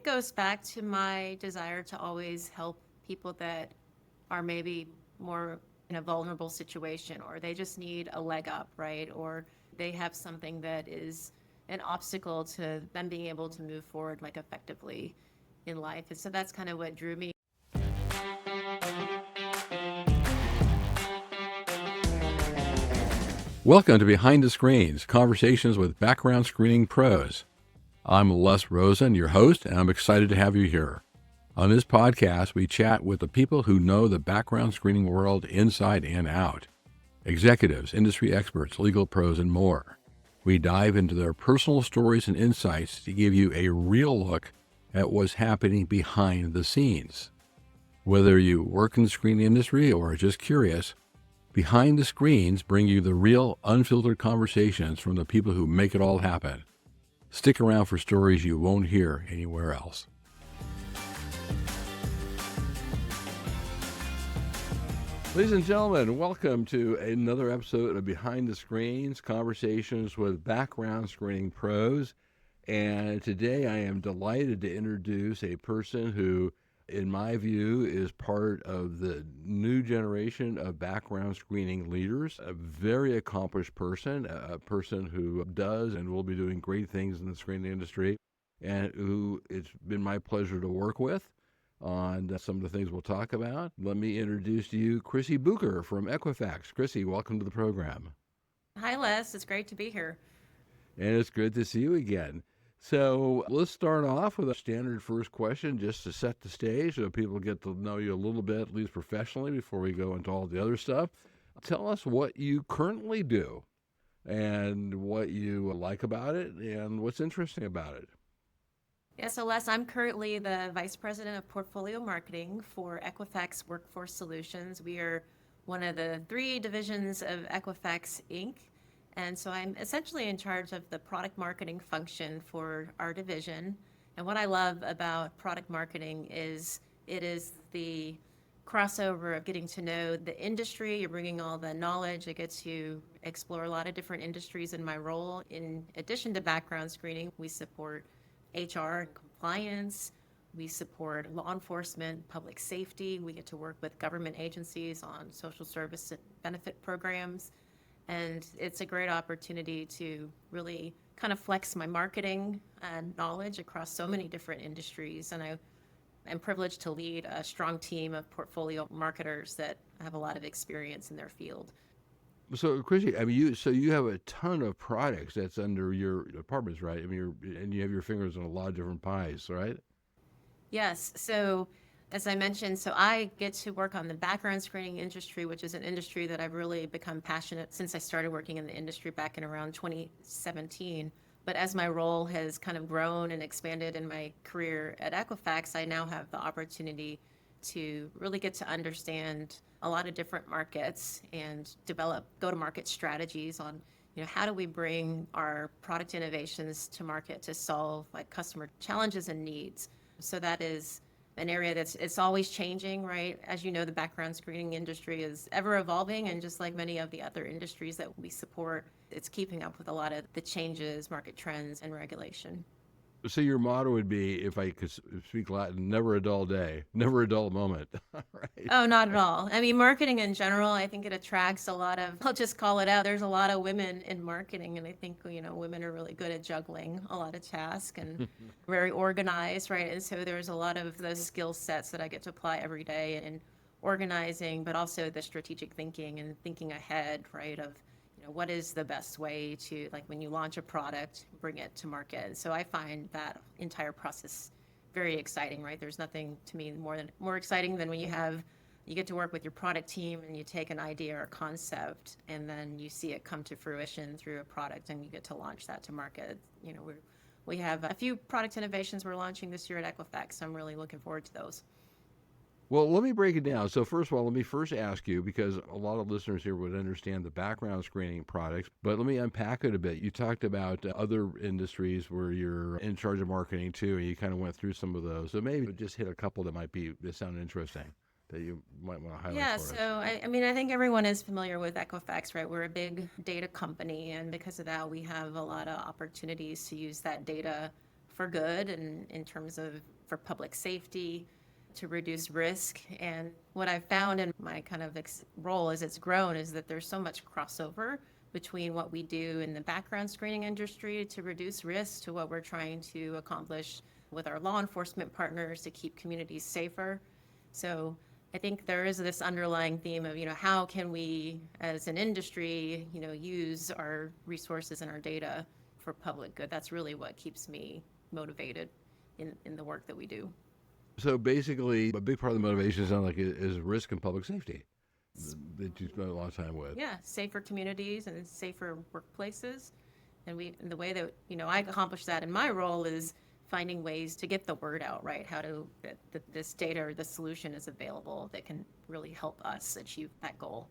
it goes back to my desire to always help people that are maybe more in a vulnerable situation, or they just need a leg up, right? Or they have something that is an obstacle to them being able to move forward like effectively in life. And so that's kind of what drew me. Welcome to Behind the Screens, conversations with background screening pros. I'm Les Rosen, your host, and I'm excited to have you here. On this podcast, we chat with the people who know the background screening world inside and out. Executives, industry experts, legal pros, and more. We dive into their personal stories and insights to give you a real look at what's happening behind the scenes. Whether you work in the screening industry or are just curious, Behind the Screens bring you the real, unfiltered conversations from the people who make it all happen. Stick around for stories you won't hear anywhere else. Ladies and gentlemen, welcome to another episode of Behind the Screens, conversations with background screening pros. And today I am delighted to introduce a person who, in my view, is part of the new generation of background screening leaders, a very accomplished person, a person who does and will be doing great things in the screening industry, and who it's been my pleasure to work with on some of the things we'll talk about. Let me introduce to you Krisy Bucher from Equifax. Krisy, welcome to the program. Hi, Les. It's great to be here. And it's good to see you again. So let's start off with a standard first question just to set the stage so people get to know you a little bit, at least professionally, before we go into all the other stuff. Tell us what you currently do and what you like about it and what's interesting about it. Yeah, so Les, I'm currently the Vice President of Portfolio Marketing for Equifax Workforce Solutions. We are one of the three divisions of Equifax Inc. And so I'm essentially in charge of the product marketing function for our division. And what I love about product marketing is it is the crossover of getting to know the industry. You're bringing all the knowledge. I get to explore a lot of different industries in my role. In addition to background screening, we support HR and compliance. We support law enforcement, public safety. We get to work with government agencies on social service and benefit programs. And it's a great opportunity to really kind of flex my marketing and knowledge across so many different industries. And I'm privileged to lead a strong team of portfolio marketers that have a lot of experience in their field. So, Krisy, I mean, you have a ton of products that's under your departments, right? I mean, and you have your fingers in a lot of different pies, right? Yes. So, as I mentioned, so I get to work on the background screening industry, which is an industry that I've really become passionate since I started working in the industry back in around 2017. But as my role has kind of grown and expanded in my career at Equifax, I now have the opportunity to really get to understand a lot of different markets and develop go-to-market strategies on, how do we bring our product innovations to market to solve like customer challenges and needs. So that is an area that's it's always changing, right? As you know, the background screening industry is ever evolving, and just like many of the other industries that we support, it's keeping up with a lot of the changes, market trends, and regulation. So your motto would be, if I could speak Latin, never a dull day, never a dull moment, right? Oh, not at all. I mean, marketing in general, I think it attracts a lot of, I'll just call it out. There's a lot of women in marketing, and I think, women are really good at juggling a lot of tasks and very organized, right? And so there's a lot of those skill sets that I get to apply every day in organizing, but also the strategic thinking and thinking ahead, right? Of, what is the best way to, like, when you launch a product, bring it to market. And so I find that entire process very exciting, right? There's nothing to me more exciting than when you get to work with your product team and you take an idea or concept and then you see it come to fruition through a product and you get to launch that to market. We have a few product innovations we're launching this year at Equifax, so I'm really looking forward to those. Well, let me break it down. So first of all, let me first ask you, because a lot of listeners here would understand the background screening products, but let me unpack it a bit. You talked about other industries where you're in charge of marketing too, and you kind of went through some of those. So maybe just hit a couple that sound interesting that you might want to highlight Yeah, for us. so I mean, I think everyone is familiar with Equifax, right? We're a big data company, and because of that, we have a lot of opportunities to use that data for good and in terms of for public safety, to reduce risk. And what I've found in my kind of role as it's grown is that there's so much crossover between what we do in the background screening industry to reduce risk to what we're trying to accomplish with our law enforcement partners to keep communities safer. So I think there is this underlying theme of, how can we as an industry, use our resources and our data for public good. That's really what keeps me motivated in the work that we do. So basically, a big part of the motivation sounds like is risk and public safety that you spend a lot of time with. Yeah, safer communities and safer workplaces. And the way that, I accomplish that in my role is finding ways to get the word out, right? How to, that this data or the solution is available that can really help us achieve that goal.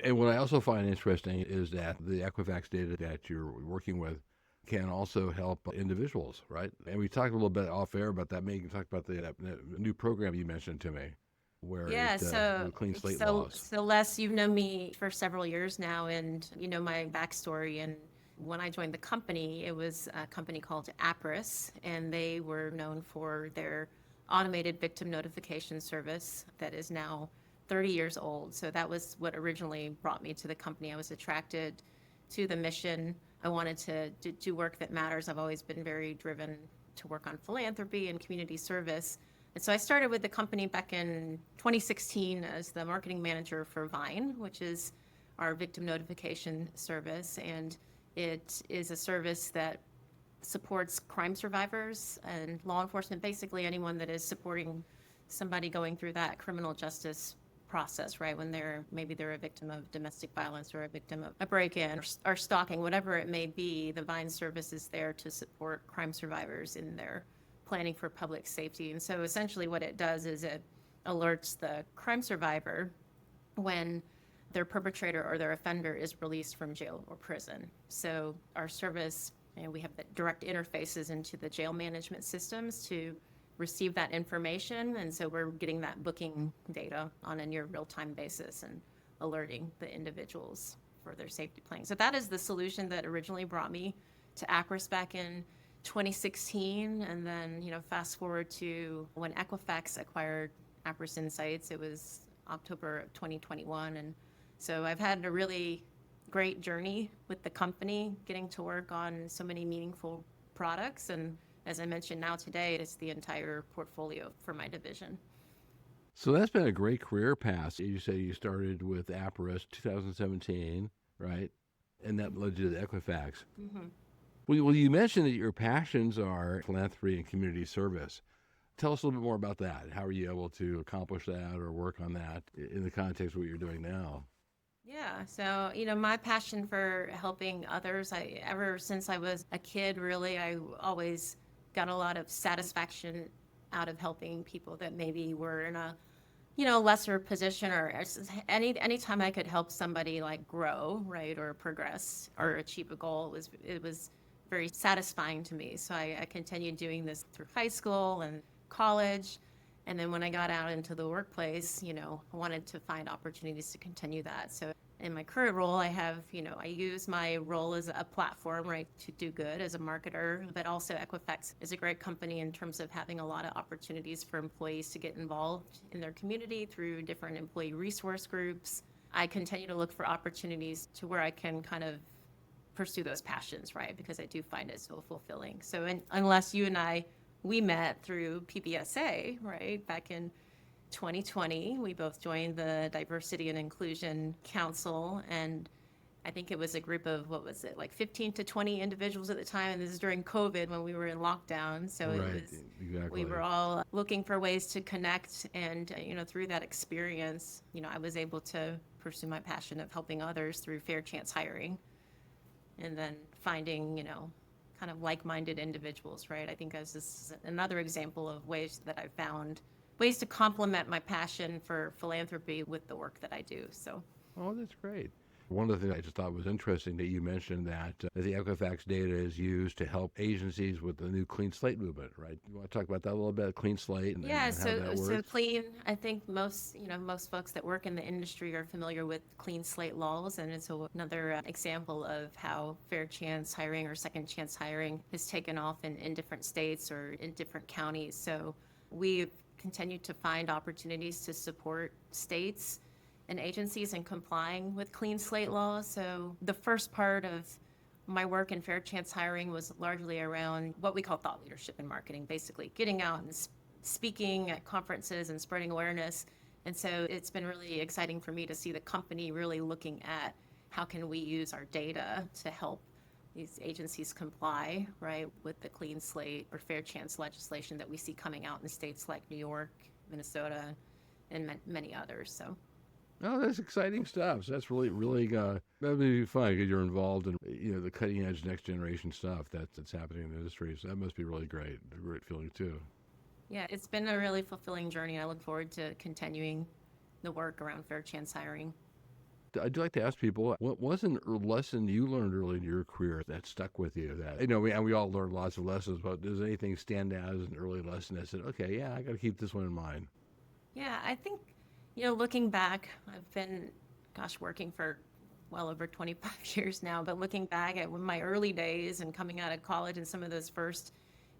And what I also find interesting is that the Equifax data that you're working with can also help individuals, right? And we talked a little bit off air about that. Maybe you can talk about the new program you mentioned to me, where the clean slate laws. So Les, you've known me for several years now, and you know my backstory. And when I joined the company, it was a company called Apris, and they were known for their automated victim notification service that is now 30 years old. So that was what originally brought me to the company. I was attracted to the mission. I wanted to do work that matters. I've always been very driven to work on philanthropy and community service. And so I started with the company back in 2016 as the marketing manager for Vine, which is our victim notification service. And it is a service that supports crime survivors and law enforcement, basically anyone that is supporting somebody going through that criminal justice process, right? When maybe they're a victim of domestic violence or a victim of a break-in or stalking, whatever it may be, the Vine service is there to support crime survivors in their planning for public safety. And so essentially what it does is it alerts the crime survivor when their perpetrator or their offender is released from jail or prison. So our service, we have the direct interfaces into the jail management systems to receive that information, and so we're getting that booking data on a near real-time basis and alerting the individuals for their safety planning. So that is the solution that originally brought me to Apris back in 2016, and then fast forward to when Equifax acquired Apris Insights. It was October of 2021, and so I've had a really great journey with the company, getting to work on so many meaningful products. And as I mentioned, now today, it's the entire portfolio for my division. So that's been a great career path. You say you started with Apris 2017, right? And that led you to Equifax. Mm-hmm. Well, you mentioned that your passions are philanthropy and community service. Tell us a little bit more about that. How are you able to accomplish that or work on that in the context of what you're doing now? Yeah, so my passion for helping others, ever since I was a kid, really, I always got a lot of satisfaction out of helping people that maybe were in a lesser position, or anytime I could help somebody like grow, right, or progress or achieve a goal, it was very satisfying to me. So I continued doing this through high school and college. And then when I got out into the workplace, I wanted to find opportunities to continue that. So in my current role, I have, I use my role as a platform, right, to do good as a marketer, but also Equifax is a great company in terms of having a lot of opportunities for employees to get involved in their community through different employee resource groups. I continue to look for opportunities to where I can kind of pursue those passions, right, because I do find it so fulfilling. So unless you and we met through PBSA, right, back in 2020. We both joined the Diversity and Inclusion Council, and I think it was a group of, 15 to 20 individuals at the time, and this is during COVID when we were in lockdown. So Exactly. We were all looking for ways to connect, and through that experience, I was able to pursue my passion of helping others through fair chance hiring, and then finding, kind of like-minded individuals, right? I think this is another example of ways that I've found ways to complement my passion for philanthropy with the work that I do. So, oh, that's great. One of the things I just thought was interesting that you mentioned that the Equifax data is used to help agencies with the new Clean Slate movement, right? You want to talk about that a little bit, Clean Slate, and, Yeah, and how that so works? clean, I think most folks that work in the industry are familiar with clean slate laws, and it's another example of how fair chance hiring or second chance hiring has taken off in different states or in different counties. So we continue to find opportunities to support states and agencies in complying with clean slate laws. So the first part of my work in fair chance hiring was largely around what we call thought leadership in marketing, basically getting out and speaking at conferences and spreading awareness. And so it's been really exciting for me to see the company really looking at how can we use our data to help these agencies comply, right, with the clean slate or fair chance legislation that we see coming out in states like New York, Minnesota, and many others. So Oh, that's exciting stuff. So that's really, that'd be fun because you're involved in, the cutting edge next generation stuff that's happening in the industry. So that must be really great. A great feeling too. yeah, it's been a really fulfilling journey. I look forward to continuing the work around fair chance hiring. I'd like to ask people, what was a lesson you learned early in your career that stuck with you? That we all learn lots of lessons, but does anything stand out as an early lesson that said, okay, yeah, I got to keep this one in mind? Yeah, I think, looking back, I've been, gosh, working for well over 25 years now, but looking back at my early days and coming out of college and some of those first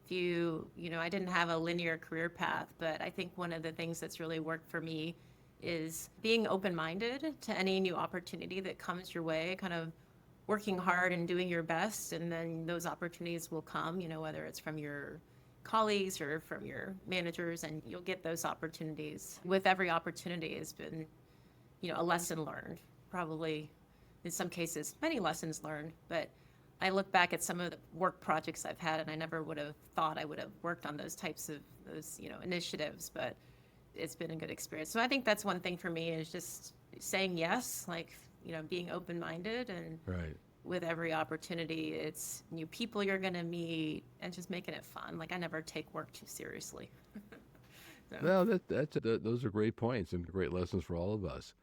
few, I didn't have a linear career path, but I think one of the things that's really worked for me is being open-minded to any new opportunity that comes your way, kind of working hard and doing your best, and then those opportunities will come, whether it's from your colleagues or from your managers, and you'll get those opportunities. With every opportunity has been, a lesson learned, probably in some cases, many lessons learned. But I look back at some of the work projects I've had, and I never would have thought I would have worked on those types of initiatives, but it's been a good experience. So I think that's one thing for me is just saying yes, like, being open-minded, and Right. with every opportunity, it's new people you're going to meet and just making it fun. Like, I never take work too seriously. So, Well, those are great points and great lessons for all of us.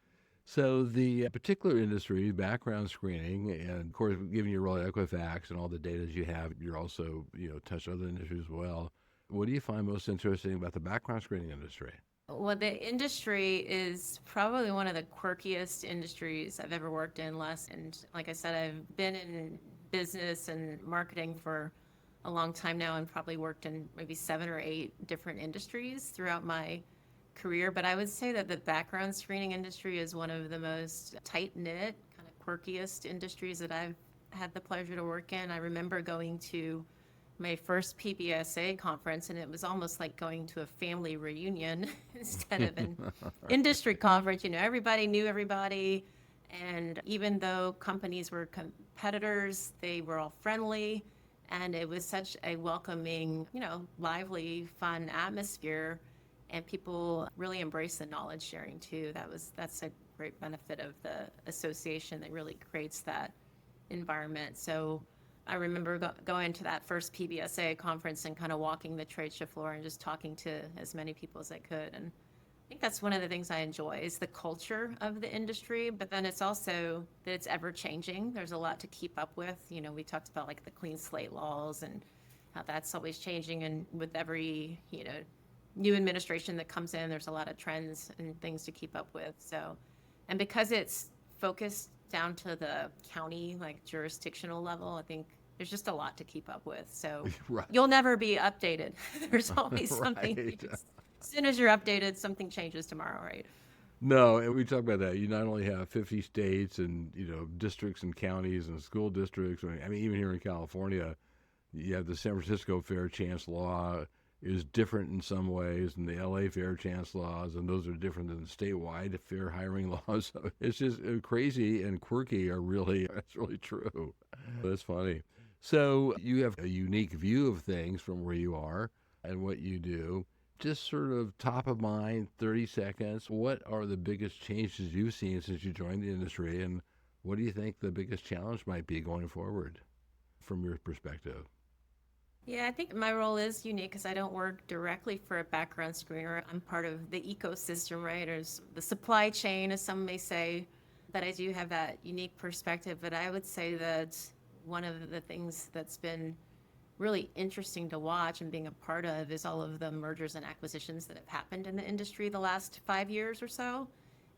So the particular industry, background screening, and of course, given your role at Equifax and all the data you have, you're also, touch other industries as well. What do you find most interesting about the background screening industry? well, the industry is probably one of the quirkiest industries I've ever worked in. And like I said, I've been in business and marketing for a long time now and probably worked in maybe 7 or 8 different industries throughout my career. But I would say that the background screening industry is one of the most tight knit, kind of quirkiest industries that I've had the pleasure to work in. I remember going to my first PBSA conference, and it was almost like going to a family reunion instead of an industry conference. Everybody knew everybody. And even though companies were competitors, they were all friendly. And it was such a welcoming, lively, fun atmosphere. And people really embrace the knowledge sharing too. That's a great benefit of the association that really creates that environment. So I remember going to that first PBSA conference and kind of walking the trade show floor and just talking to as many people as I could. And I think that's one of the things I enjoy is the culture of the industry, but then it's also that it's ever changing. There's a lot to keep up with. We talked about like the clean slate laws and how that's always changing. And with every, new administration that comes in, there's a lot of trends and things to keep up with. So, and because it's focused down to the county, like jurisdictional level, I think there's just a lot to keep up with. So Right. you'll never be updated. There's always something. Right. As soon as you're updated, something changes tomorrow, right? No, and we talk about that. You not only have 50 states and, districts and counties and school districts. I mean, even here in California, you have the San Francisco Fair Chance Law is different in some ways than the LA Fair Chance laws, and those are different than the statewide fair hiring laws. So it's just crazy and quirky that's really true. That's funny. So you have a unique view of things from where you are and what you do. Just sort of top of mind, 30 seconds. What are the biggest changes you've seen since you joined the industry, and what do you think the biggest challenge might be going forward from your perspective? Yeah, I think my role is unique because I don't work directly for a background screener. I'm part of the ecosystem, right? Or the supply chain, as some may say, that I do have that unique perspective, but I would say that one of the things that's been really interesting to watch and being a part of is all of the mergers and acquisitions that have happened in the industry the last 5 years or so.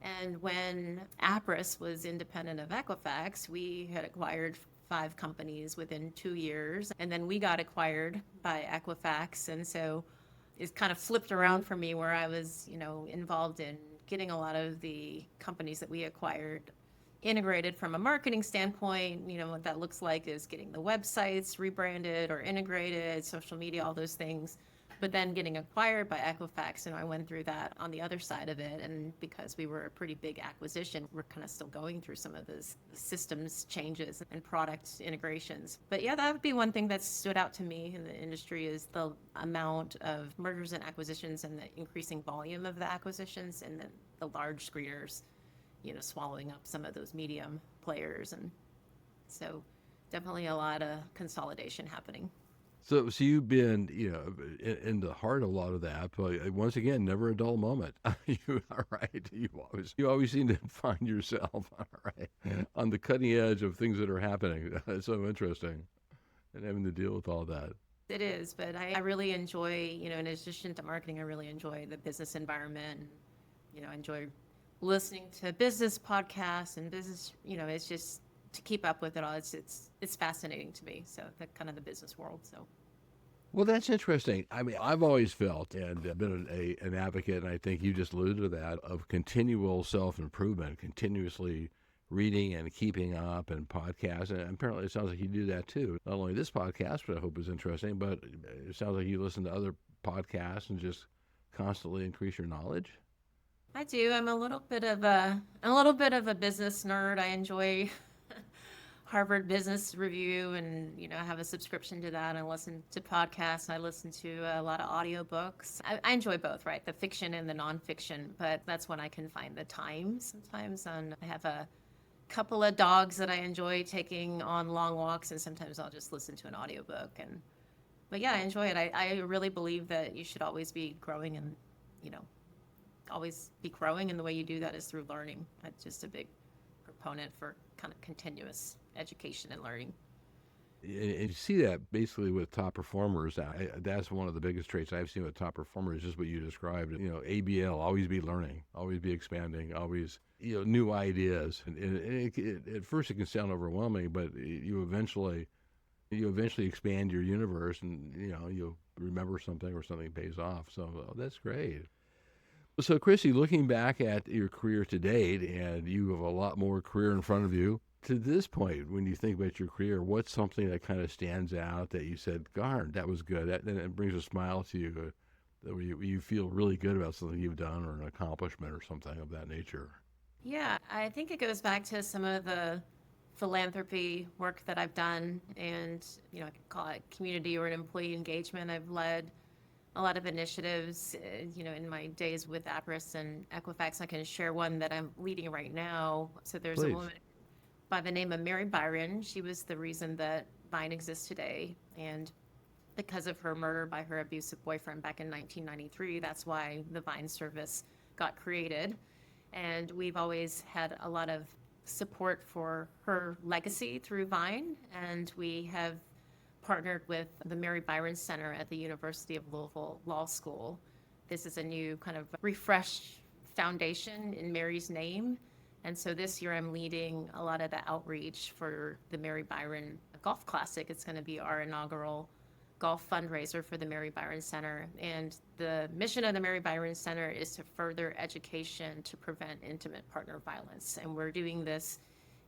And when Appriss was independent of Equifax, we had acquired 5 companies within 2 years, and then we got acquired by Equifax. And so it's kind of flipped around for me where I was, involved in getting a lot of the companies that we acquired integrated from a marketing standpoint. What that looks like is getting the websites rebranded or integrated, social media, all those things. But then getting acquired by Equifax, and I went through that on the other side of it. And because we were a pretty big acquisition, we're kind of still going through some of those systems changes and product integrations. But yeah, that would be one thing that stood out to me in the industry is the amount of mergers and acquisitions and the increasing volume of the acquisitions and the large screeners, swallowing up some of those medium players. And so definitely a lot of consolidation happening. So you've been, in the heart of a lot of that, but once again, never a dull moment. You are right. You always seem to find yourself, all right, on the cutting edge of things that are happening. It's so interesting, and having to deal with all that. It is, but I really enjoy, in addition to marketing, I really enjoy the business environment. I enjoy listening to business podcasts and business, it's just to keep up with it all. It's fascinating to me. So that kind of the business world. So. Well, that's interesting. I mean, I've always felt and been an advocate, and I think you just alluded to that, of continual self-improvement, continuously reading and keeping up and podcasts. And apparently it sounds like you do that too. Not only this podcast, but I hope is interesting, but it sounds like you listen to other podcasts and just constantly increase your knowledge. I do. I'm a little bit of a business nerd. I enjoy Harvard Business Review, and I have a subscription to that. I listen to podcasts. I listen to a lot of audiobooks. I enjoy both, right? The fiction and the nonfiction, but that's when I can find the time sometimes. And I have a couple of dogs that I enjoy taking on long walks, and sometimes I'll just listen to an audiobook. But yeah, I enjoy it. I really believe that you should always be growing and, always be growing. And the way you do that is through learning. I'm just a big proponent for kind of continuous education and learning. And you see that basically with top performers. That's one of the biggest traits I've seen with top performers, just what you described. ABL, always be learning, always be expanding, always, new ideas. And at first it can sound overwhelming, but you eventually expand your universe, and you'll remember something or something pays off. So that's great. So, Krisy, looking back at your career to date, and you have a lot more career in front of you, to this point, when you think about your career, what's something that kind of stands out that you said, darn, that was good, and it brings a smile to you, that you feel really good about something you've done or an accomplishment or something of that nature? Yeah, I think it goes back to some of the philanthropy work that I've done, and I could call it community or an employee engagement. I've led a lot of initiatives, in my days with Appriss and Equifax. I can share one that I'm leading right now. So there's Please. a woman by the name of Mary Byron. She was the reason that Vine exists today. And because of her murder by her abusive boyfriend back in 1993, that's why the Vine service got created. And we've always had a lot of support for her legacy through Vine. And we have partnered with the Mary Byron Center at the University of Louisville Law School. This is a new kind of refreshed foundation in Mary's name. And so this year I'm leading a lot of the outreach for the Mary Byron Golf Classic. It's going to be our inaugural golf fundraiser for the Mary Byron Center. And the mission of the Mary Byron Center is to further education to prevent intimate partner violence. And we're doing this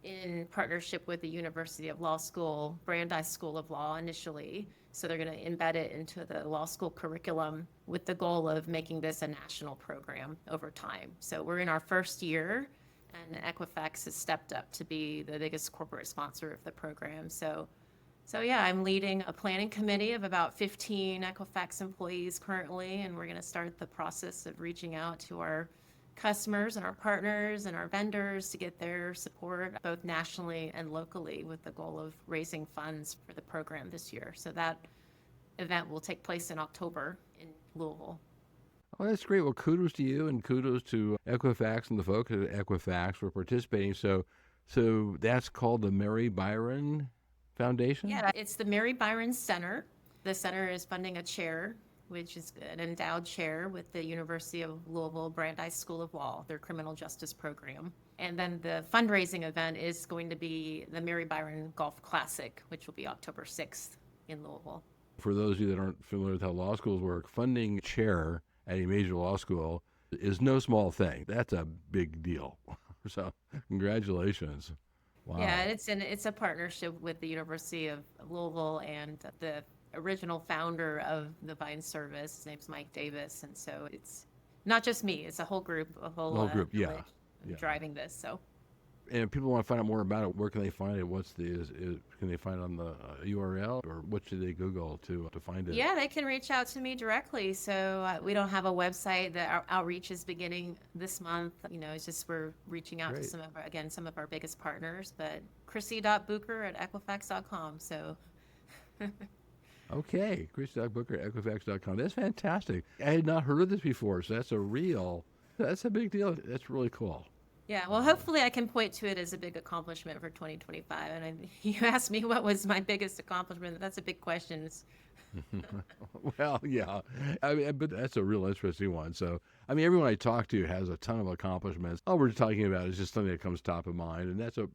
in partnership with the University of Law School, Brandeis School of Law initially. So they're going to embed it into the law school curriculum with the goal of making this a national program over time. So we're in our first year, and Equifax has stepped up to be the biggest corporate sponsor of the program. So yeah, I'm leading a planning committee of about 15 Equifax employees currently, and we're going to start the process of reaching out to our customers and our partners and our vendors to get their support both nationally and locally, with the goal of raising funds for the program this year. So that event will take place in October in Louisville. Well, that's great. Well, kudos to you and kudos to Equifax and the folks at Equifax for participating. So that's called the Mary Byron Foundation? Yeah, it's the Mary Byron Center. The center is funding a chair, which is an endowed chair with the University of Louisville Brandeis School of Law, their criminal justice program. And then the fundraising event is going to be the Mary Byron Golf Classic, which will be October 6th in Louisville. For those of you that aren't familiar with how law schools work, funding chair at a major law school is no small thing. That's a big deal. So congratulations. Wow. Yeah, it's a partnership with the University of Louisville and the original founder of the Vine service. His name's Mike Davis, and so it's not just me; it's a whole group, a whole, The whole group, yeah. village Yeah. driving this. So And if people want to find out more about it, where can they find it? Can they find it on the URL, or what should they Google to find it? yeah, they can reach out to me directly. So we don't have a website. Our outreach is beginning this month. It's just we're reaching out to Great. some of our biggest partners. But Krisy.Bucher@Equifax.com. So. Okay, Krisy Bucher at Equifax.com. That's fantastic. I had not heard of this before, so that's a big deal. That's really cool. Yeah, well, hopefully I can point to it as a big accomplishment for 2025. And you asked me what was my biggest accomplishment. That's a big question. Well, yeah, I mean, but that's a real interesting one. So, I mean, everyone I talk to has a ton of accomplishments. All we're talking about is just something that comes top of mind, and that's a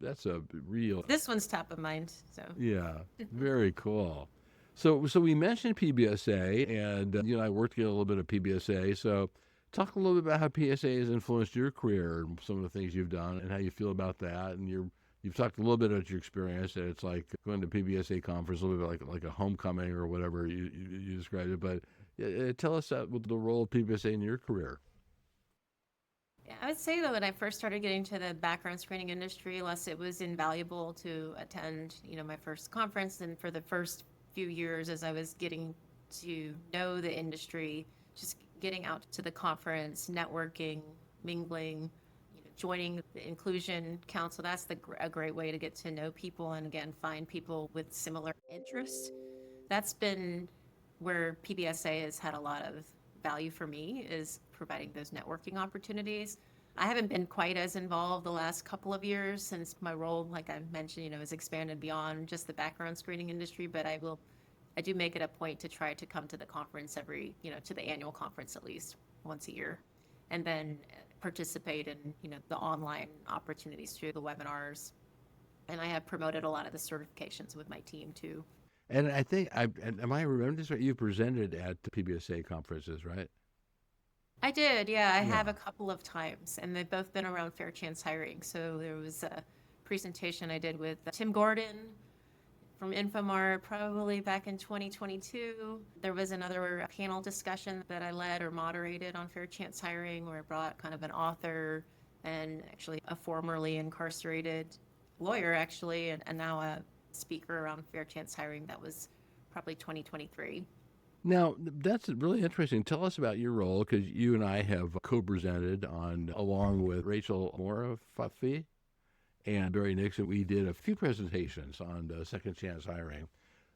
real, This one's top of mind. So yeah, very cool. So we mentioned PBSA, and you and I worked together a little bit at PBSA. So, talk a little bit about how PSA has influenced your career and some of the things you've done, and how you feel about that. And you've talked a little bit about your experience, and it's like going to PBSA conference, a little bit like a homecoming or whatever you described it. But tell us what the role of PBSA in your career. yeah, I would say that when I first started getting to the background screening industry, Les, it was invaluable to attend, my first conference. And for the first few years, as I was getting to know the industry, just getting out to the conference, networking, mingling, joining the Inclusion Council. That's a great way to get to know people and, again, find people with similar interests. That's been where PBSA has had a lot of value for me, is providing those networking opportunities. I haven't been quite as involved the last couple of years since my role, like I mentioned, has expanded beyond just the background screening industry, but I do make it a point to try to come to the conference to the annual conference at least once a year, and then participate in, the online opportunities through the webinars. And I have promoted a lot of the certifications with my team too. And I think am I remembering this right? You presented at the PBSA conferences, right? I did, yeah. I have Yeah. a couple of times, and they've both been around fair chance hiring. So there was a presentation I did with Tim Gordon from Infomart, probably back in 2022. There was another panel discussion that I led or moderated on fair chance hiring, where I brought kind of an author and actually a formerly incarcerated lawyer, actually, and now a speaker around fair chance hiring. That was probably 2023. Now, that's really interesting. Tell us about your role, because you and I have co-presented along with Rachel Morafafi and Barry Nixon. We did a few presentations on second chance hiring.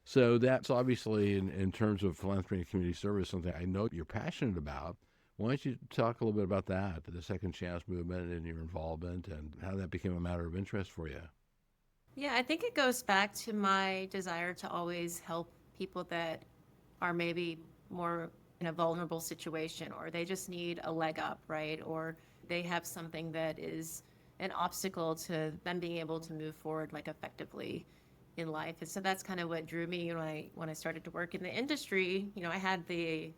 So that's obviously, in terms of philanthropy and community service, something I know you're passionate about. Why don't you talk a little bit about that, the second chance movement and your involvement, and how that became a matter of interest for you? Yeah, I think it goes back to my desire to always help people that are maybe more in a vulnerable situation, or they just need a leg up, right? Or they have something that is an obstacle to them being able to move forward like effectively in life. And so that's kind of what drew me when I started to work in the industry. I had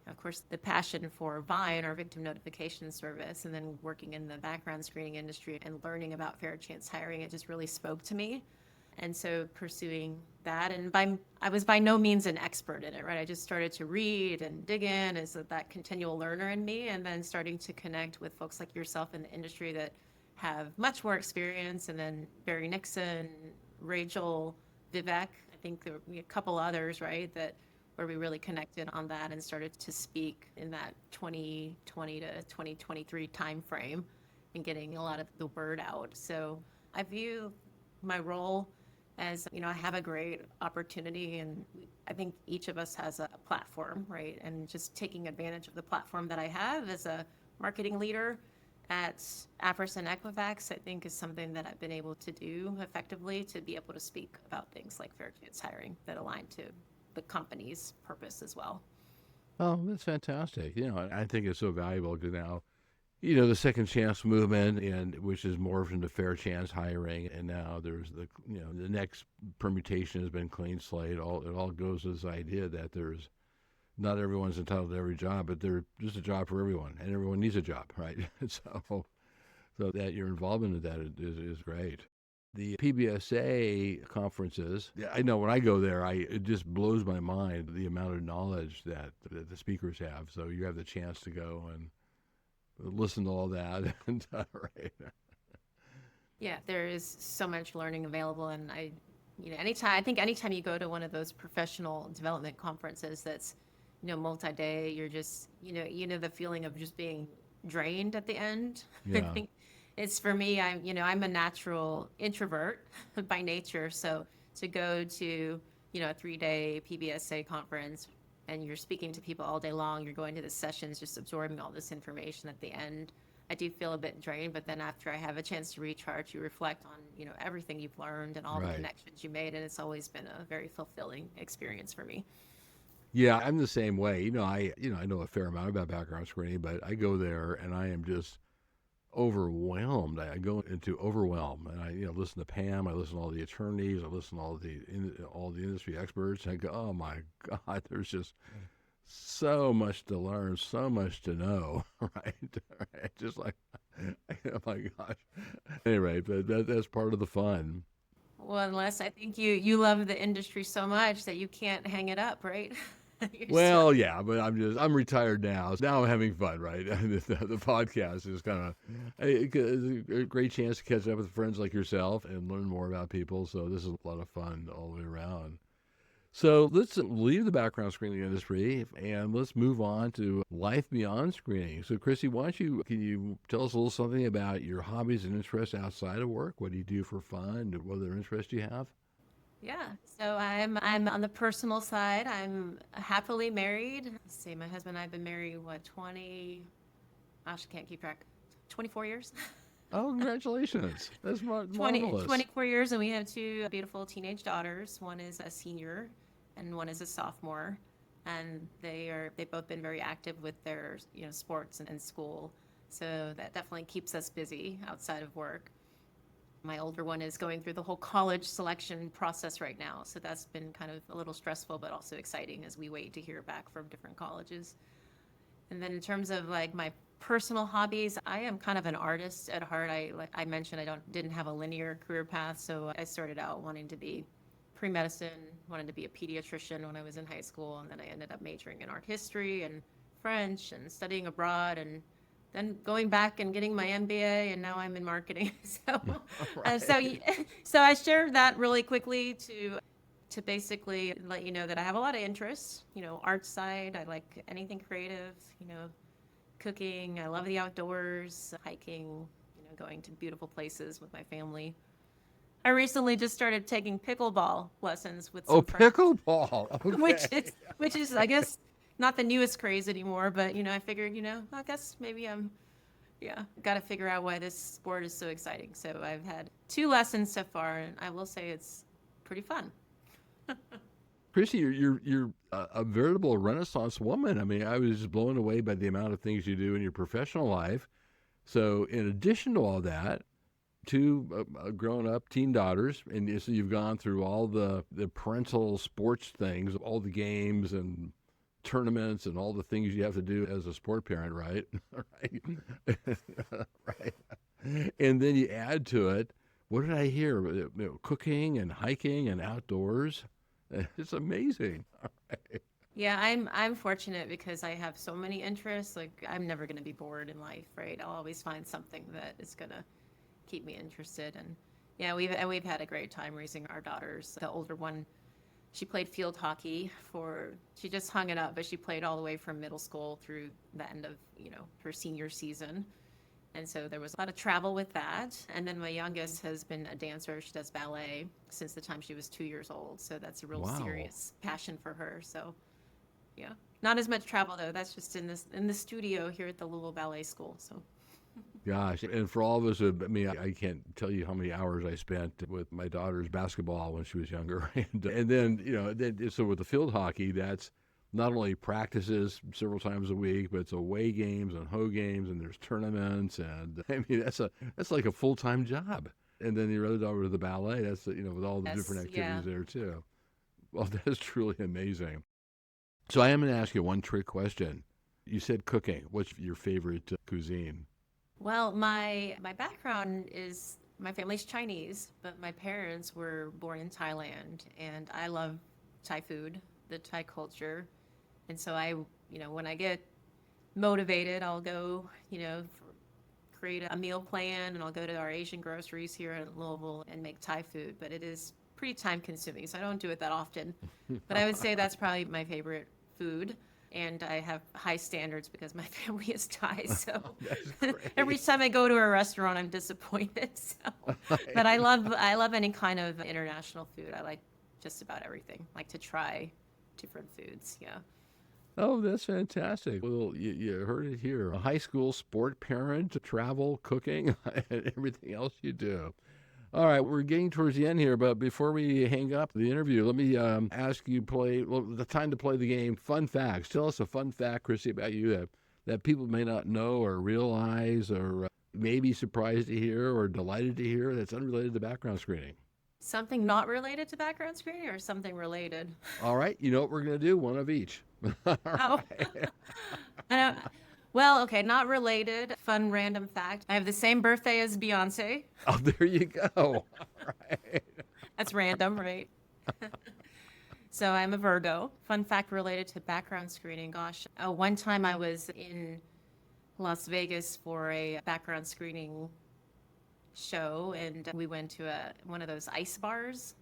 of course, the passion for VINE, our victim notification service, and then working in the background screening industry and learning about fair chance hiring, it just really spoke to me. And so pursuing that, and I was by no means an expert in it, right? I just started to read and dig in as that continual learner in me, and then starting to connect with folks like yourself in the industry that have much more experience, and then Barry Nixon, Rachel, Vivek, I think there were a couple others, right, where we really connected on that and started to speak in that 2020 to 2023 timeframe and getting a lot of the word out. So I view my role as, I have a great opportunity, and I think each of us has a platform, right? And just taking advantage of the platform that I have as a marketing leader at Apris and Equifax, I think is something that I've been able to do effectively to be able to speak about things like fair chance hiring that align to the company's purpose as well. Oh, that's fantastic. I think it's so valuable because now, the second chance movement, and which is morphed into fair chance hiring, and now there's the next permutation has been clean slate. It all goes to this idea that there's not everyone's entitled to every job, but there's just a job for everyone, and everyone needs a job, right? So that your involvement in that is great. The PBSA conferences, yeah, I know when I go there, it just blows my mind the amount of knowledge that the speakers have. So you have the chance to go and listen to all that. And, right. Yeah, there is so much learning available, and anytime you go to one of those professional development conferences that's, multi-day, you're just, the feeling of just being drained at the end. I Yeah. think it's for me, I'm a natural introvert by nature, so to go to, a 3-day PBSA conference and you're speaking to people all day long, you're going to the sessions, just absorbing all this information at the end. I do feel a bit drained, but then after I have a chance to recharge, you reflect on, everything you've learned and all the Right. connections you made, and it's always been a very fulfilling experience for me. Yeah, I'm the same way. I know a fair amount about background screening, but I go there and I am just overwhelmed. I go into overwhelm, and I listen to Pam. I listen to all the attorneys. I listen to all the industry experts. And I go, oh my God, there's just so much to learn, so much to know, right? Right? Just like, oh my gosh. Anyway, but that's part of the fun. Well, unless I think you love the industry so much that you can't hang it up, right? You're still. Well, yeah, but I'm retired now. Now I'm having fun, right? The podcast is kind of a great chance to catch up with friends like yourself and learn more about people. So this is a lot of fun all the way around. So let's leave the background screening industry and let's move on to life beyond screening. So, Krisy, can you tell us a little something about your hobbies and interests outside of work? What do you do for fun? What other interests do you have? Yeah. So I'm on the personal side. I'm happily married. Let's see, my husband and I have been married, what, 20, gosh, I can't keep track. 24 years? Oh, congratulations. That's 20, marvelous. 24 years, and we have two beautiful teenage daughters. One is a senior and one is a sophomore. And they've both been very active with their, sports and school. So that definitely keeps us busy outside of work. My older one is going through the whole college selection process right now. So that's been kind of a little stressful, but also exciting as we wait to hear back from different colleges. And then in terms of like my personal hobbies, I am kind of an artist at heart. Like I mentioned, didn't have a linear career path. So I started out wanting to be pre-medicine, wanted to be a pediatrician when I was in high school. And then I ended up majoring in art history and French and studying abroad, and then going back and getting my MBA, and now I'm in marketing. So, uh, so, Right. so I shared that really quickly to basically let you know that I have a lot of interests. Art side, I like anything creative. Cooking. I love the outdoors, hiking. Going to beautiful places with my family. I recently just started taking pickleball lessons with Oh, some friends, pickleball. which Okay. is which is I guess not the newest craze anymore, but I figured, I guess maybe I'm yeah, got to figure out why this sport is so exciting. So I've had 2 lessons so far, and I will say it's pretty fun. Chrissy, you're a veritable Renaissance woman. I mean, I was just blown away by the amount of things you do in your professional life. So, in addition to all that, two grown-up teen daughters, and so you've gone through all the parental sports things, all the games and tournaments, and all the things you have to do as a sport parent, right? Right, right. And then you add to it, what did I hear? Cooking and hiking and outdoors. It's amazing. Yeah, I'm fortunate because I have so many interests. Like I'm never going to be bored in life, right? I'll always find something that is going to keep me interested. And yeah, we've had a great time raising our daughters. The older one, she played field hockey she just hung it up, but she played all the way from middle school through the end of, her senior season. And so there was a lot of travel with that. And then my youngest has been a dancer. She does ballet since the time she was 2 years old. So that's a real Wow. serious passion for her. So yeah, not as much travel though. That's just in the studio here at the Louisville Ballet School. So Gosh, and for all of us, I mean, I can't tell you how many hours I spent with my daughter's basketball when she was younger, and then so with the field hockey, that's not only practices several times a week, but it's away games and home games, and there's tournaments, and I mean that's like a full time job. And then your other daughter with the ballet, that's with all the different yes, yeah. activities there too. Well, that is truly amazing. So I am going to ask you one trick question. You said cooking. What's your favorite cuisine? Well, my background is my family's Chinese, but my parents were born in Thailand, and I love Thai food, the Thai culture. And so when I get motivated, I'll go, create a meal plan and I'll go to our Asian groceries here in Louisville and make Thai food, but it is pretty time consuming, so I don't do it that often. But I would say that's probably my favorite food. And I have high standards because my family is Thai. So That's every great. time I go to a restaurant, I'm disappointed. So, but I love any kind of international food. I like just about everything. Like to try different foods. Yeah. Oh, that's fantastic. Well, you heard it here. A high school sport parent, travel, cooking, and everything else you do. All right, we're getting towards the end here, but before we hang up the interview, let me ask you the time to play the game. Fun facts. Tell us a fun fact, Krisy, about you that people may not know or realize or may be surprised to hear or delighted to hear that's unrelated to background screening. Something not related to background screening or something related? All right, you know what we're going to do? One of each. All Oh, right. I don't, well, okay, not related. Fun random fact. I have the same birthday as Beyonce. Oh, there you go. All right. That's random, right? So I'm a Virgo. Fun fact related to background screening. Gosh, one time I was in Las Vegas for a background screening show, and we went to one of those ice bars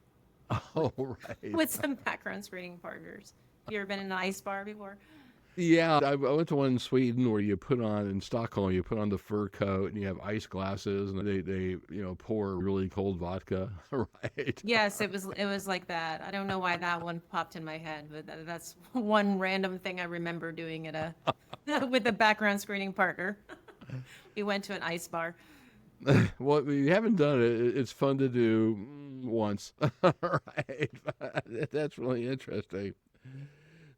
Oh, right. with some background screening partners. Have you ever been in an ice bar before? Yeah, I went to one in Sweden where in Stockholm, you put on the fur coat and you have ice glasses and they pour really cold vodka, right? Yes, it was like that. I don't know why that one popped in my head, but that's one random thing I remember doing at a with a background screening partner. We went to an ice bar. Well, if you haven't done it, it's fun to do once, right? That's really interesting.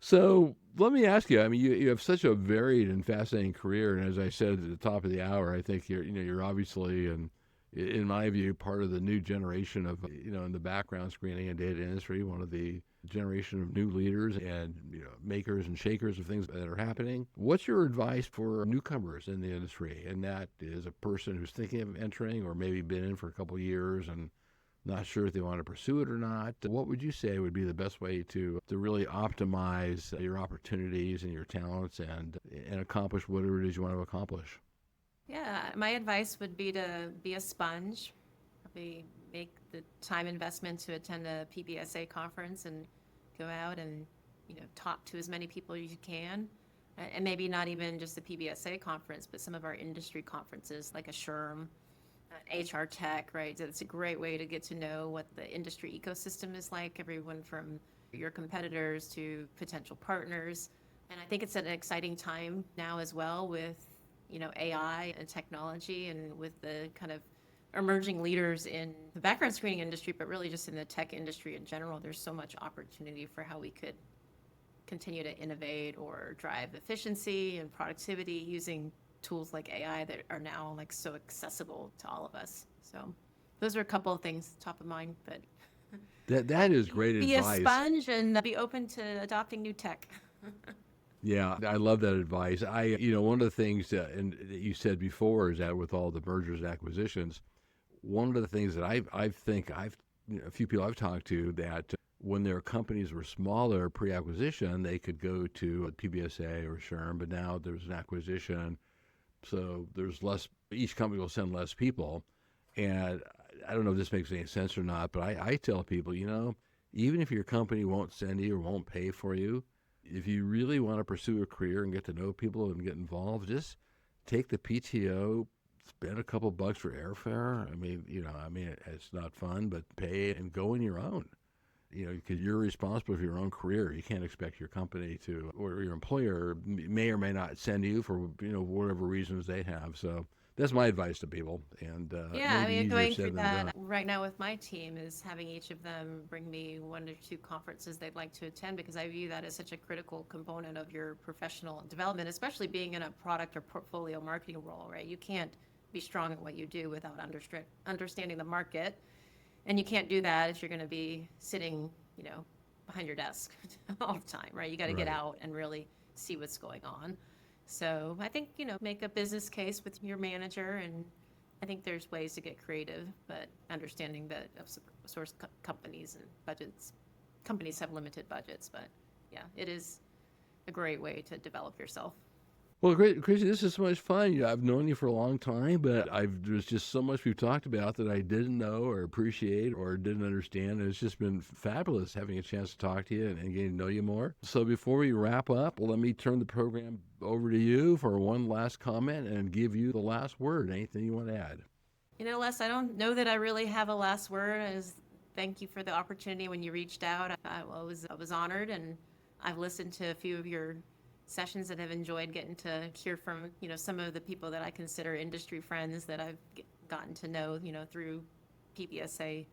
So let me ask you. I mean, you have such a varied and fascinating career, and as I said at the top of the hour, I think you're obviously, and in my view, part of the new generation of in the background screening and data industry, one of the generation of new leaders and makers and shakers of things that are happening. What's your advice for newcomers in the industry? And that is a person who's thinking of entering or maybe been in for a couple of years and not sure if they want to pursue it or not. What would you say would be the best way to really optimize your opportunities and your talents and accomplish whatever it is you want to accomplish? Yeah, my advice would be to be a sponge. Probably make the time investment to attend a PBSA conference and go out and talk to as many people as you can. And maybe not even just the PBSA conference, but some of our industry conferences like a SHRM, HR Tech, right? So it's a great way to get to know what the industry ecosystem is like, everyone from your competitors to potential partners. And I think it's an exciting time now as well with, AI and technology and with the kind of emerging leaders in the background screening industry, but really just in the tech industry in general. There's so much opportunity for how we could continue to innovate or drive efficiency and productivity using tools like AI that are now like so accessible to all of us. So those are a couple of things top of mind, but That is great be a advice. sponge and be open to adopting new tech. Yeah, I love that advice. One of the things that you said before is that with all the mergers and acquisitions, one of the things that a few people I've talked to that when their companies were smaller pre-acquisition, they could go to a PBSA or SHRM, but now there's an acquisition, so there's less. Each company will send less people, and I don't know if this makes any sense or not, but I tell people, even if your company won't send you or won't pay for you, if you really want to pursue a career and get to know people and get involved, just take the PTO, spend a couple bucks for airfare. It's not fun, but pay it and go on your own. Because you're responsible for your own career. You can't expect your company to, or your employer may or may not send you for, whatever reasons they have. So that's my advice to people. And Yeah, I maybe mean, easier going said through than that done. right now with my team is having each of them bring me 1 or 2 conferences they'd like to attend, because I view that as such a critical component of your professional development, especially being in a product or portfolio marketing role, right? You can't be strong at what you do without understanding the market. And you can't do that if you're going to be sitting, behind your desk all the time, right? You got to get Right. out and really see what's going on. So I think, make a business case with your manager, and I think there's ways to get creative, but understanding that source companies and budgets, companies have limited budgets, but yeah, it is a great way to develop yourself. Well, great, Krisy, this is so much fun. I've known you for a long time, but there's just so much we've talked about that I didn't know or appreciate or didn't understand. And it's just been fabulous having a chance to talk to you and getting to know you more. So before we wrap up, let me turn the program over to you for one last comment and give you the last word. Anything you want to add? Les, I don't know that I really have a last word. Thank you for the opportunity when you reached out. I was honored, and I've listened to a few of your sessions and have enjoyed getting to hear from, some of the people that I consider industry friends that I've gotten to know, through PBSA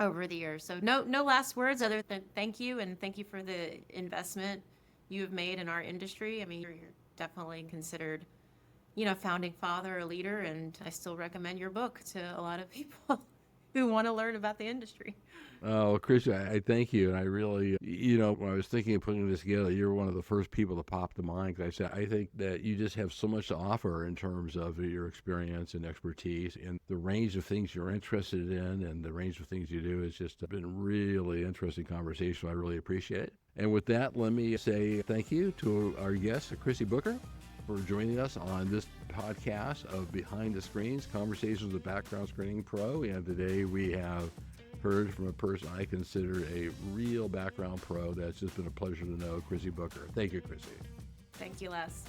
over the years. So no last words other than thank you, and thank you for the investment you've made in our industry. I mean, you're definitely considered, founding father or leader, and I still recommend your book to a lot of people who want to learn about the industry. Oh, Krisy, I thank you. And I really, when I was thinking of putting this together, you're one of the first people that popped to mind. Because I think that you just have so much to offer in terms of your experience and expertise and the range of things you're interested in and the range of things you do. It's just been a really interesting conversation. I really appreciate it. And with that, let me say thank you to our guest, Krisy Bucher, for joining us on this podcast of Behind the Screens, Conversations with Background Screening Pro. And today we have heard from a person I consider a real background pro. That's just been a pleasure to know, Krisy Bucher. Thank you, Krisy. Thank you, Les.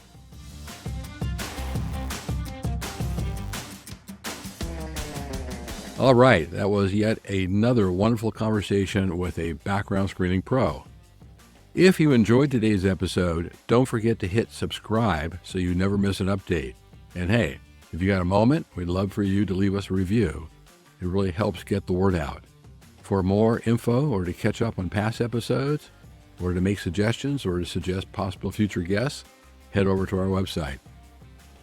All right, that was yet another wonderful conversation with a background screening pro. If you enjoyed today's episode, don't forget to hit subscribe so you never miss an update. And hey, if you got a moment, we'd love for you to leave us a review. It really helps get the word out. For more info or to catch up on past episodes, or to make suggestions or to suggest possible future guests, head over to our website.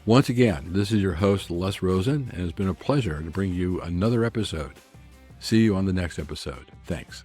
Once again, this is your host, Les Rosen, and it's been a pleasure to bring you another episode. See you on the next episode. Thanks.